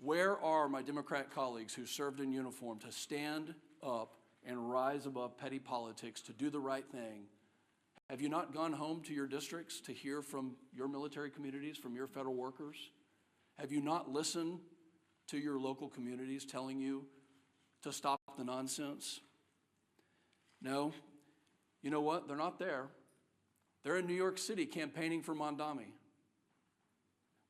Where are my Democrat colleagues who served in uniform to stand up and rise above petty politics, to do the right thing? Have you not gone home to your districts to hear from your military communities, from your federal workers? Have you not listened to your local communities telling you to stop the nonsense? No. You know what? They're not there. They're in New York City campaigning for Mamdani.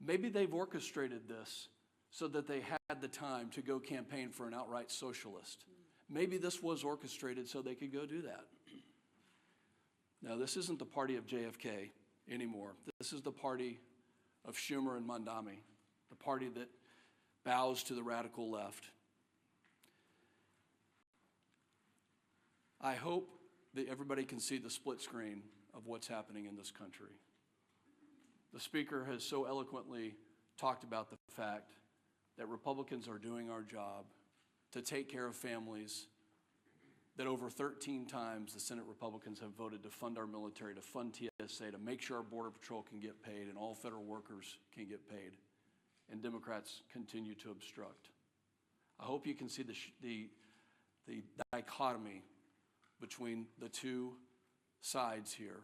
Maybe they've orchestrated this so that they had the time to go campaign for an outright socialist. Maybe this was orchestrated so they could go do that. Now, this isn't the party of JFK anymore. This is the party of Schumer and Mamdani, the party that bows to the radical left. I hope that everybody can see the split screen of what's happening in this country. The Speaker has so eloquently talked about the fact that Republicans are doing our job to take care of families, that over 13 times the Senate Republicans have voted to fund our military, to fund TSA, to make sure our Border Patrol can get paid and all federal workers can get paid, and Democrats continue to obstruct. I hope you can see the dichotomy between the two sides here,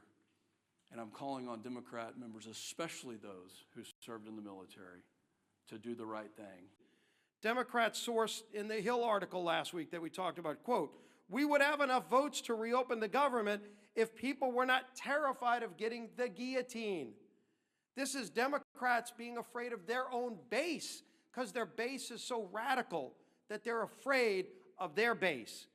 and I'm calling on Democrat members, especially those who served in the military, to do the right thing. Democrats sourced in the Hill article last week that we talked about, quote, "We would have enough votes to reopen the government if people were not terrified of getting the guillotine." This is Democrats being afraid of their own base because their base is so radical that they're afraid of their base.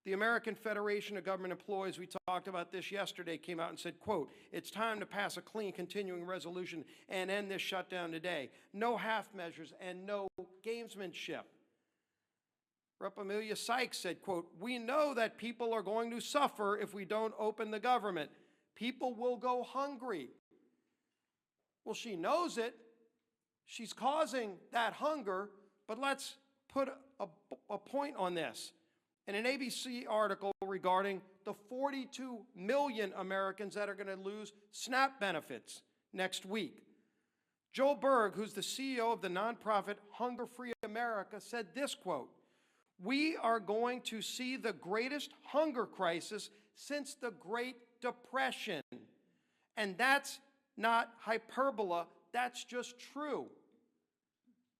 The American Federation of Government Employees, we talked about this yesterday, came out and said, quote, "It's time to pass a clean continuing resolution and end this shutdown today. No half measures and no gamesmanship." Rep. Amelia Sykes said, quote, "We know that people are going to suffer if we don't open the government. People will go hungry." Well, she knows it. She's causing that hunger, but let's put a point on this. In an ABC article regarding the 42 million Americans that are going to lose SNAP benefits next week, Joel Berg, who's the CEO of the nonprofit Hunger Free America, said this, quote, "We are going to see the greatest hunger crisis since the Great Depression." And that's not hyperbole, that's just true.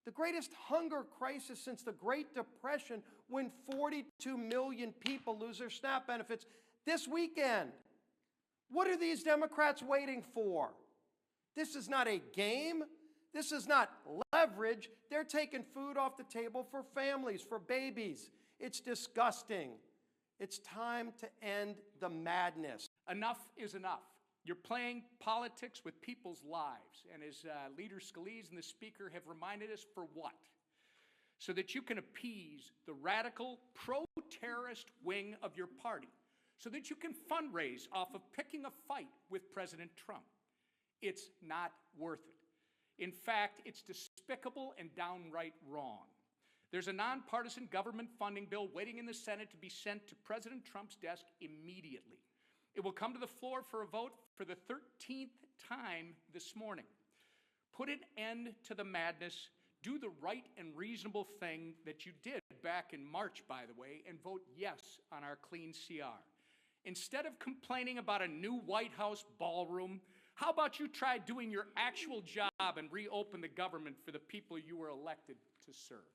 The greatest hunger crisis since the Great Depression, when 42 million people lose their SNAP benefits this weekend. What are these Democrats waiting for? This is not a game. This is not leverage. They're taking food off the table for families, for babies. It's disgusting. It's time to end the madness. Enough is enough. You're playing politics with people's lives, and as Leader Scalise and the Speaker have reminded us, for what? So that you can appease the radical pro-terrorist wing of your party, so that you can fundraise off of picking a fight with President Trump. It's not worth it. In fact, it's despicable and downright wrong. There's a nonpartisan government funding bill waiting in the Senate to be sent to President Trump's desk immediately. It will come to the floor for a vote for the 13th time this morning. Put an end to the madness. Do the right and reasonable thing that you did back in March, by the way, and vote yes on our clean CR. Instead of complaining about a new White House ballroom, how about you try doing your actual job and reopen the government for the people you were elected to serve?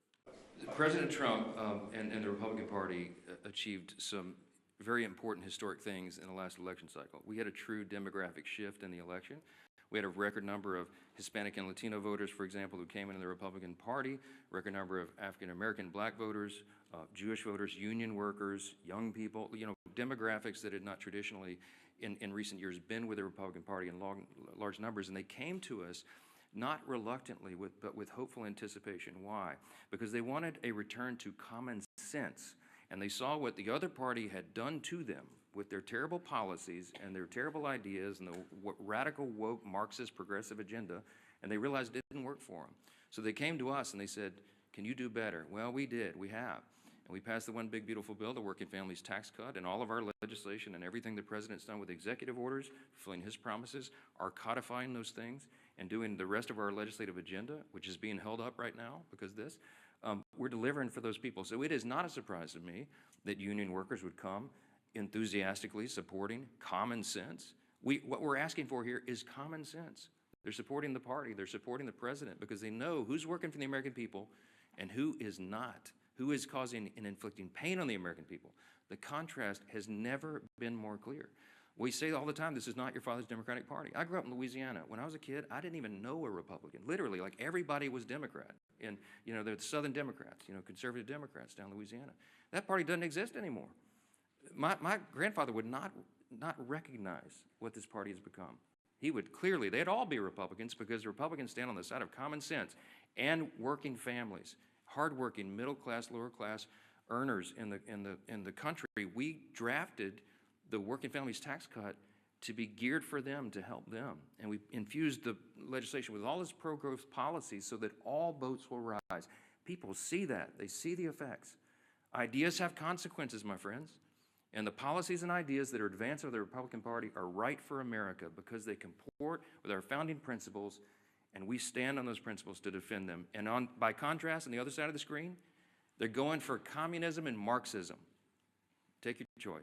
President Trump and the Republican Party achieved some very important historic things in the last election cycle. We had a true demographic shift in the election. We had a record number of Hispanic and Latino voters, for example, who came into the Republican Party, record number of African-American black voters, Jewish voters, union workers, young people, demographics that had not traditionally in recent years been with the Republican Party in large numbers, and they came to us not reluctantly, but with hopeful anticipation. Why? Because they wanted a return to common sense. And they saw what the other party had done to them with their terrible policies and their terrible ideas and the radical woke Marxist progressive agenda, and they realized it didn't work for them. So they came to us and they said, "Can you do better?" Well, we did. We have. And we passed the one big beautiful bill, the working families tax cut, and all of our legislation and everything the president's done with executive orders, fulfilling his promises, are codifying those things and doing the rest of our legislative agenda, which is being held up right now because of this. We're delivering for those people. So it is not a surprise to me that union workers would come enthusiastically supporting common sense. What we're asking for here is common sense. They're supporting the party, they're supporting the president because they know who's working for the American people and who is not, who is causing and inflicting pain on the American people. The contrast has never been more clear. We say all the time, this is not your father's Democratic Party. I grew up in Louisiana. When I was a kid, I didn't even know a Republican. Literally, like everybody was Democrat. And, you know, the Southern Democrats, you know, conservative Democrats down in Louisiana. That party doesn't exist anymore. My grandfather would not recognize what this party has become. He would clearly, they'd all be Republicans because the Republicans stand on the side of common sense and working families, hardworking, middle class, lower class earners in the country. We drafted the working families tax cut to be geared for them, to help them. And we infused the legislation with all this pro-growth policies so that all boats will rise. People see that. They see the effects. Ideas have consequences, my friends. And the policies and ideas that are advanced by the Republican Party are right for America because they comport with our founding principles, and we stand on those principles to defend them. And by contrast, on the other side of the screen, they're going for communism and Marxism. Take your choice.